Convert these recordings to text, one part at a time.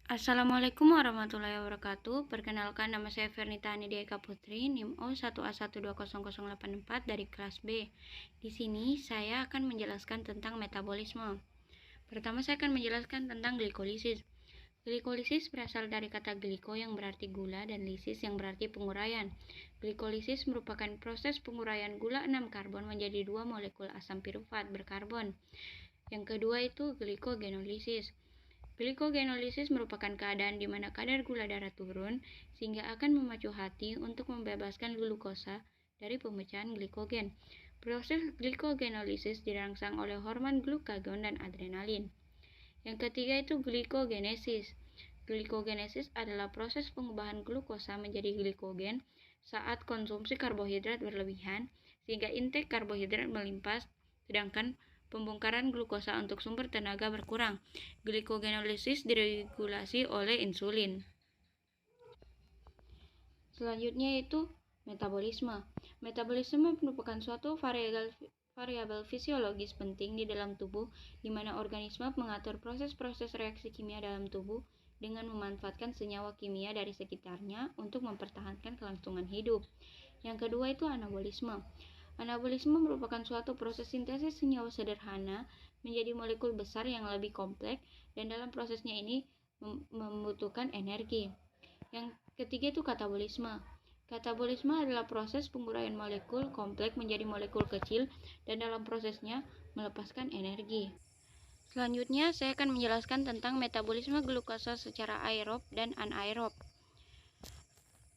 Assalamualaikum warahmatullahi wabarakatuh. Perkenalkan, nama saya Fernita Anida Eka Putri, NIM O1A12084 dari kelas B. Di sini saya akan menjelaskan tentang metabolisme. Pertama, saya akan menjelaskan tentang glikolisis. Glikolisis berasal dari kata gliko yang berarti gula dan lisis yang berarti penguraian. Glikolisis merupakan proses penguraian gula 6 karbon menjadi 2 molekul asam pirufat berkarbon. Yang kedua itu glikogenolisis. Glikogenolisis merupakan keadaan di mana kadar gula darah turun sehingga akan memacu hati untuk membebaskan glukosa dari pemecahan glikogen. Proses glikogenolisis dirangsang oleh hormon glukagon dan adrenalin. Yang ketiga itu glikogenesis. Glikogenesis adalah proses pengubahan glukosa menjadi glikogen saat konsumsi karbohidrat berlebihan sehingga intake karbohidrat melimpah, sedangkan pembongkaran glukosa untuk sumber tenaga berkurang. Glikogenolisis diregulasi oleh insulin. Selanjutnya itu metabolisme. Metabolisme merupakan suatu variabel fisiologis penting di dalam tubuh di mana organisme mengatur proses-proses reaksi kimia dalam tubuh dengan memanfaatkan senyawa kimia dari sekitarnya untuk mempertahankan kelangsungan hidup. Yang kedua itu anabolisme. Anabolisme merupakan suatu proses sintesis senyawa sederhana menjadi molekul besar yang lebih kompleks dan dalam prosesnya ini membutuhkan energi. Yang ketiga itu katabolisme. Katabolisme adalah proses penguraian molekul kompleks menjadi molekul kecil dan dalam prosesnya melepaskan energi. Selanjutnya, saya akan menjelaskan tentang metabolisme glukosa secara aerob dan anaerob.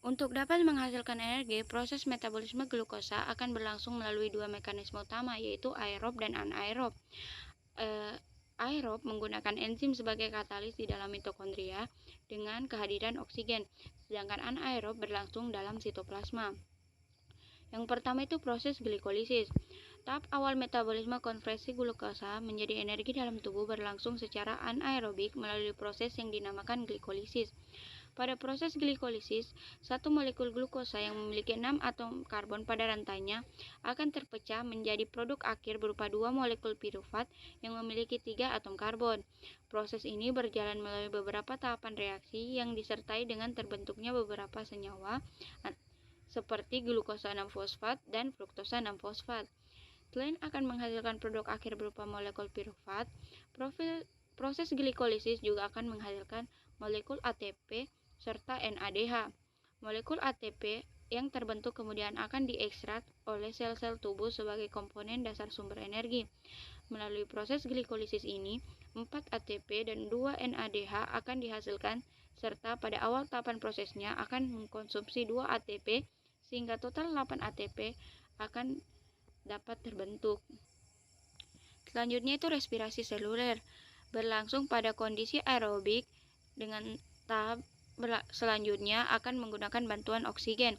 Untuk dapat menghasilkan energi, proses metabolisme glukosa akan berlangsung melalui dua mekanisme utama, yaitu aerob dan anaerob. Aerob menggunakan enzim sebagai katalis di dalam mitokondria dengan kehadiran oksigen, sedangkan anaerob berlangsung dalam sitoplasma. Yang pertama itu proses glikolisis. Tahap awal metabolisme konversi glukosa menjadi energi dalam tubuh berlangsung secara anaerobik melalui proses yang dinamakan glikolisis. Pada proses glikolisis, satu molekul glukosa yang memiliki 6 atom karbon pada rantainya akan terpecah menjadi produk akhir berupa 2 molekul pirufat yang memiliki 3 atom karbon. Proses ini berjalan melalui beberapa tahapan reaksi yang disertai dengan terbentuknya beberapa senyawa seperti glukosa 6-fosfat dan fruktosa 6-fosfat. Selain akan menghasilkan produk akhir berupa molekul pirufat, proses glikolisis juga akan menghasilkan molekul ATP serta NADH. Molekul ATP yang terbentuk kemudian akan diekstrak oleh sel-sel tubuh sebagai komponen dasar sumber energi. Melalui proses glikolisis ini, 4 ATP dan 2 NADH akan dihasilkan serta pada awal tahapan prosesnya akan mengkonsumsi 2 ATP sehingga total 8 ATP akan dapat terbentuk. Selanjutnya itu respirasi seluler, berlangsung pada kondisi aerobik dengan tahap selanjutnya akan menggunakan bantuan oksigen.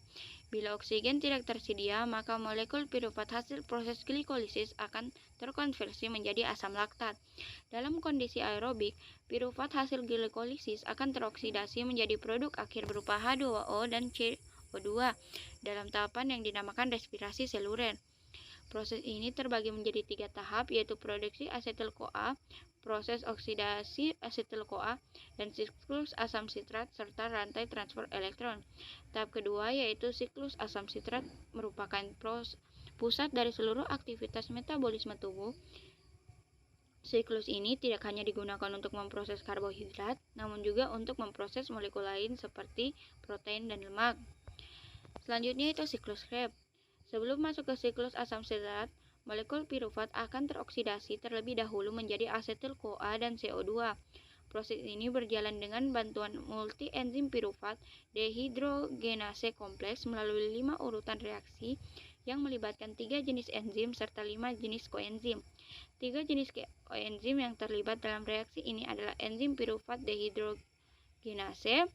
Bila oksigen tidak tersedia, maka molekul pirufat hasil proses glikolisis akan terkonversi menjadi asam laktat. Dalam kondisi aerobik, pirufat hasil glikolisis akan teroksidasi menjadi produk akhir berupa H2O dan CO2 dalam tahapan yang dinamakan respirasi seluler. Proses ini terbagi menjadi 3 tahap, yaitu produksi asetil-CoA, proses oksidasi asetil-CoA, dan siklus asam sitrat serta rantai transfer elektron. Tahap kedua yaitu siklus asam sitrat merupakan pusat dari seluruh aktivitas metabolisme tubuh. Siklus ini tidak hanya digunakan untuk memproses karbohidrat, namun juga untuk memproses molekul lain seperti protein dan lemak. Selanjutnya itu siklus Krebs. Sebelum masuk ke siklus asam sitrat, molekul pirufat akan teroksidasi terlebih dahulu menjadi asetil-CoA dan CO2. Proses ini berjalan dengan bantuan multi-enzim pirufat dehidrogenase kompleks melalui 5 urutan reaksi yang melibatkan 3 jenis enzim serta 5 jenis koenzim. 3 jenis koenzim yang terlibat dalam reaksi ini adalah enzim pirufat dehidrogenase,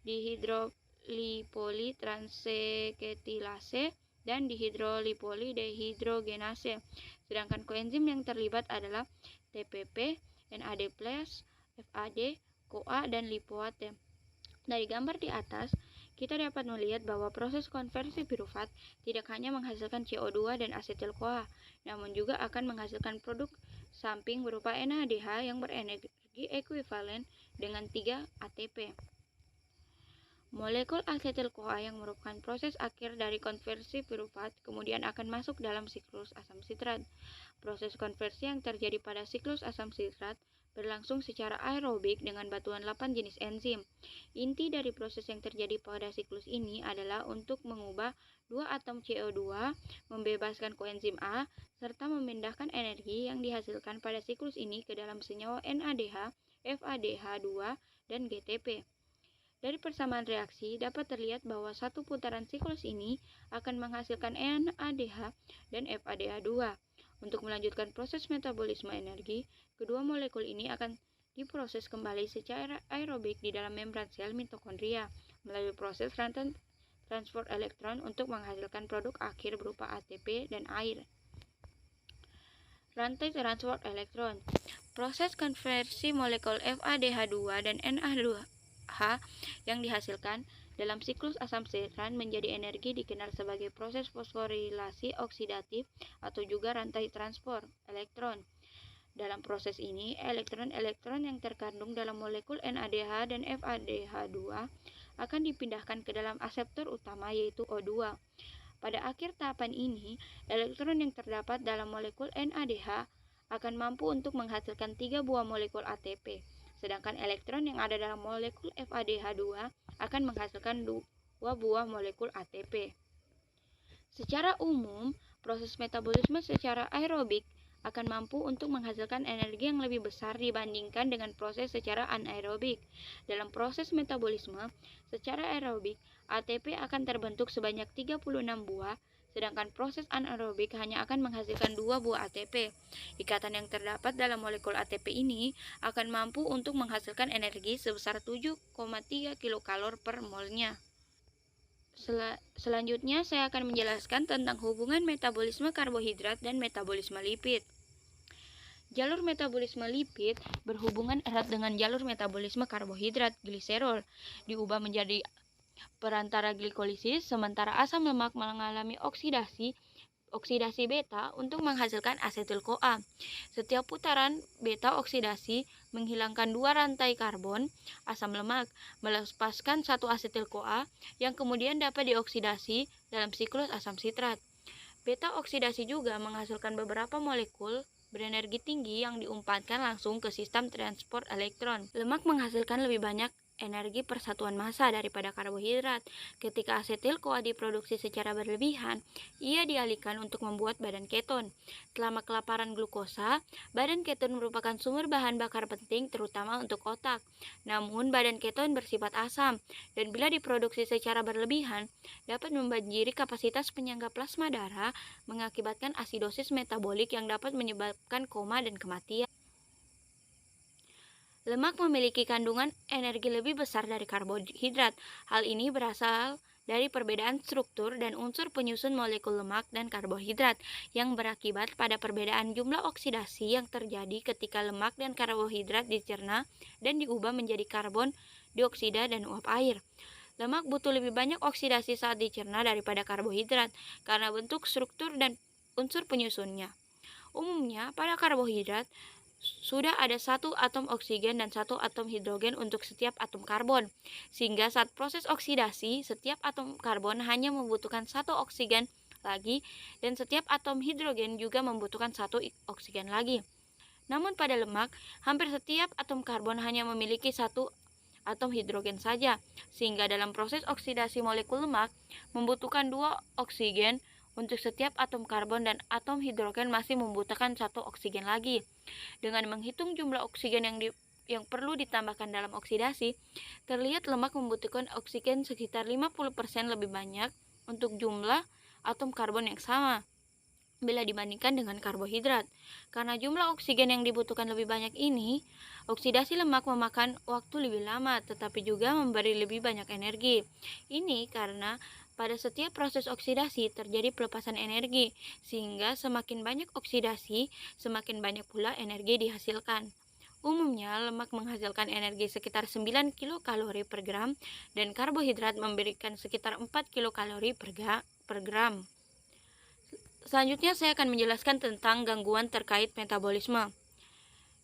dihidrolipoli-transeketilase, dan dihidrolipoli-dehidrogenase. Sedangkan koenzim yang terlibat adalah TPP, NAD+, FAD, CoA, dan lipoat. Dari gambar di atas, kita dapat melihat bahwa proses konversi pirufat tidak hanya menghasilkan CO2 dan asetil-CoA, namun juga akan menghasilkan produk samping berupa NADH yang berenergi ekuivalen dengan 3 ATP. Molekul asetil-CoA yang merupakan proses akhir dari konversi piruvat kemudian akan masuk dalam siklus asam sitrat. Proses konversi yang terjadi pada siklus asam sitrat berlangsung secara aerobik dengan bantuan 8 jenis enzim. Inti dari proses yang terjadi pada siklus ini adalah untuk mengubah 2 atom CO2, membebaskan koenzim A, serta memindahkan energi yang dihasilkan pada siklus ini ke dalam senyawa NADH, FADH2, dan GTP. Dari persamaan reaksi, dapat terlihat bahwa satu putaran siklus ini akan menghasilkan NADH dan FADH2. Untuk melanjutkan proses metabolisme energi, kedua molekul ini akan diproses kembali secara aerobik di dalam membran sel mitokondria melalui proses rantai transport elektron untuk menghasilkan produk akhir berupa ATP dan air. Rantai transport elektron. Proses konversi molekul FADH2 dan NADH yang dihasilkan dalam siklus asam sitrat menjadi energi dikenal sebagai proses fosforilasi oksidatif atau juga rantai transport elektron. Dalam proses ini, elektron-elektron yang terkandung dalam molekul NADH dan FADH2 akan dipindahkan ke dalam aseptor utama yaitu O2. Pada akhir tahapan ini, elektron yang terdapat dalam molekul NADH akan mampu untuk menghasilkan 3 buah molekul ATP. Sedangkan elektron yang ada dalam molekul FADH2 akan menghasilkan 2 buah molekul ATP. Secara umum, proses metabolisme secara aerobik akan mampu untuk menghasilkan energi yang lebih besar dibandingkan dengan proses secara anaerobik. Dalam proses metabolisme secara aerobik, ATP akan terbentuk sebanyak 36 buah, sedangkan proses anaerobik hanya akan menghasilkan 2 buah ATP. Ikatan yang terdapat dalam molekul ATP ini akan mampu untuk menghasilkan energi sebesar 7,3 kilokalor per molnya. Selanjutnya saya akan menjelaskan tentang hubungan metabolisme karbohidrat dan metabolisme lipid. Jalur metabolisme lipid berhubungan erat dengan jalur metabolisme karbohidrat, gliserol, diubah menjadi perantara glikolisis, sementara asam lemak mengalami oksidasi beta untuk menghasilkan asetil-CoA. Setiap putaran beta oksidasi menghilangkan 2 rantai karbon asam lemak, melepaskan 1 asetil-CoA yang kemudian dapat dioksidasi dalam siklus asam sitrat. Beta oksidasi juga menghasilkan beberapa molekul berenergi tinggi yang diumpatkan langsung ke sistem transport elektron. Lemak menghasilkan lebih banyak energi persatuan massa daripada karbohidrat. Ketika asetil-CoA diproduksi secara berlebihan, ia dialihkan untuk membuat badan keton. Selama kelaparan glukosa, badan keton merupakan sumber bahan bakar penting terutama untuk otak. Namun, badan keton bersifat asam, dan bila diproduksi secara berlebihan, dapat membanjiri kapasitas penyangga plasma darah, mengakibatkan asidosis metabolik yang dapat menyebabkan koma dan kematian. Lemak memiliki kandungan energi lebih besar dari karbohidrat. Hal ini berasal dari perbedaan struktur dan unsur penyusun molekul lemak dan karbohidrat yang berakibat pada perbedaan jumlah oksidasi yang terjadi ketika lemak dan karbohidrat dicerna dan diubah menjadi karbon dioksida dan uap air. Lemak butuh lebih banyak oksidasi saat dicerna daripada karbohidrat karena bentuk, struktur, dan unsur penyusunnya. Umumnya, pada karbohidrat, sudah ada 1 atom oksigen dan 1 atom hidrogen untuk setiap atom karbon, sehingga saat proses oksidasi, setiap atom karbon hanya membutuhkan 1 oksigen lagi, dan setiap atom hidrogen juga membutuhkan 1 oksigen lagi. Namun pada lemak, hampir setiap atom karbon hanya memiliki 1 atom hidrogen saja, sehingga dalam proses oksidasi molekul lemak membutuhkan 2 oksigen untuk setiap atom karbon dan atom hidrogen masih membutuhkan 1 oksigen lagi. Dengan menghitung jumlah oksigen yang perlu ditambahkan dalam oksidasi, terlihat lemak membutuhkan oksigen sekitar 50% lebih banyak untuk jumlah atom karbon yang sama bila dibandingkan dengan karbohidrat. Karena jumlah oksigen yang dibutuhkan lebih banyak ini, oksidasi lemak memakan waktu lebih lama tetapi juga memberi lebih banyak energi. Ini karena pada setiap proses oksidasi terjadi pelepasan energi, sehingga semakin banyak oksidasi, semakin banyak pula energi dihasilkan. Umumnya, lemak menghasilkan energi sekitar 9 kilokalori per gram dan karbohidrat memberikan sekitar 4 kilokalori per gram. Selanjutnya saya akan menjelaskan tentang gangguan terkait metabolisme,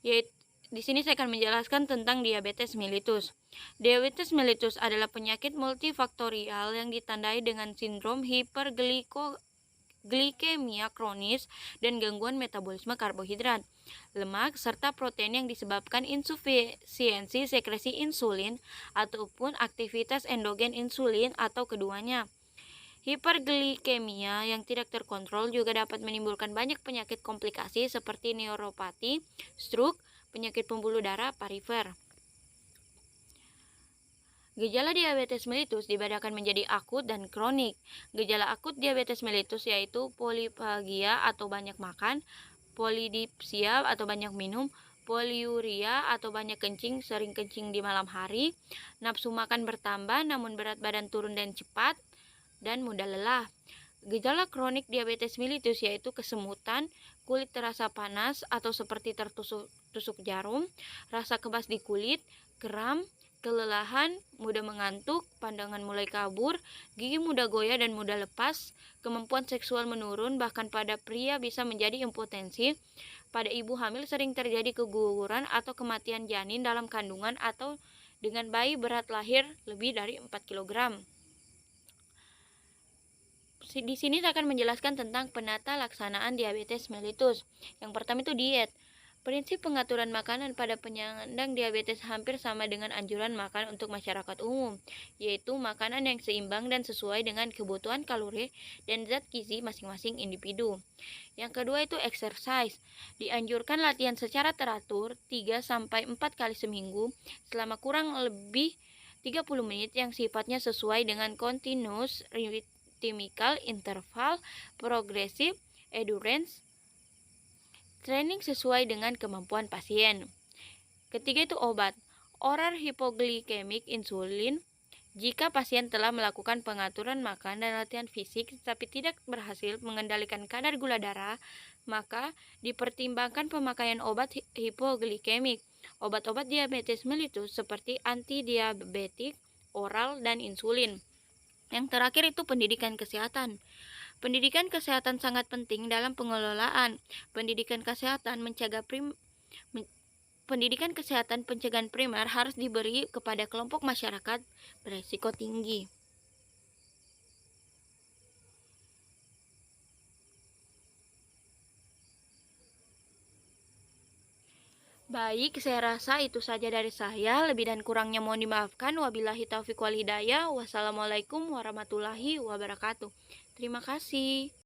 yaitu Di sini saya akan menjelaskan tentang diabetes mellitus. Diabetes mellitus adalah penyakit multifaktorial yang ditandai dengan sindrom hiperglikemia kronis dan gangguan metabolisme karbohidrat, lemak, serta protein yang disebabkan insufisiensi sekresi insulin ataupun aktivitas endogen insulin atau keduanya. Hiperglikemia yang tidak terkontrol juga dapat menimbulkan banyak penyakit komplikasi seperti neuropati, stroke, penyakit pembuluh darah perifer. Gejala diabetes mellitus dibedakan menjadi akut dan kronik. Gejala akut diabetes mellitus yaitu poliphagia atau banyak makan, polidipsia atau banyak minum, poliuria atau banyak kencing, sering kencing di malam hari, nafsu makan bertambah namun berat badan turun dan cepat, dan mudah lelah. Gejala kronik diabetes mellitus yaitu kesemutan, kulit terasa panas atau seperti tertusuk jarum, rasa kebas di kulit, kram, kelelahan, mudah mengantuk, pandangan mulai kabur, gigi mudah goyah dan mudah lepas, kemampuan seksual menurun, bahkan pada pria bisa menjadi impotensi. Pada ibu hamil sering terjadi keguguran atau kematian janin dalam kandungan atau dengan bayi berat lahir lebih dari 4 kg. Di sini saya akan menjelaskan tentang penata laksanaan diabetes mellitus. Yang pertama itu diet. Prinsip pengaturan makanan pada penyandang diabetes hampir sama dengan anjuran makan untuk masyarakat umum, yaitu makanan yang seimbang dan sesuai dengan kebutuhan kalori dan zat gizi masing-masing individu. Yang kedua itu exercise. Dianjurkan latihan secara teratur 3-4 kali seminggu selama kurang lebih 30 menit yang sifatnya sesuai dengan continuous rhythmical interval progressive endurance training sesuai dengan kemampuan pasien. Ketiga itu obat. Oral hypoglycemic insulin. Jika pasien telah melakukan pengaturan makan dan latihan fisik tetapi tidak berhasil mengendalikan kadar gula darah, maka dipertimbangkan pemakaian obat hipoglikemik. Obat-obat diabetes mellitus seperti antidiabetik, oral, dan insulin. Yang terakhir itu pendidikan kesehatan. Pendidikan kesehatan sangat penting dalam pengelolaan. Pendidikan kesehatan pencegahan primer harus diberi kepada kelompok masyarakat berisiko tinggi. Baik, saya rasa itu saja dari saya. Lebih dan kurangnya mohon dimaafkan. Wabillahi taufiq wal hidayah. Wassalamualaikum warahmatullahi wabarakatuh. Terima kasih.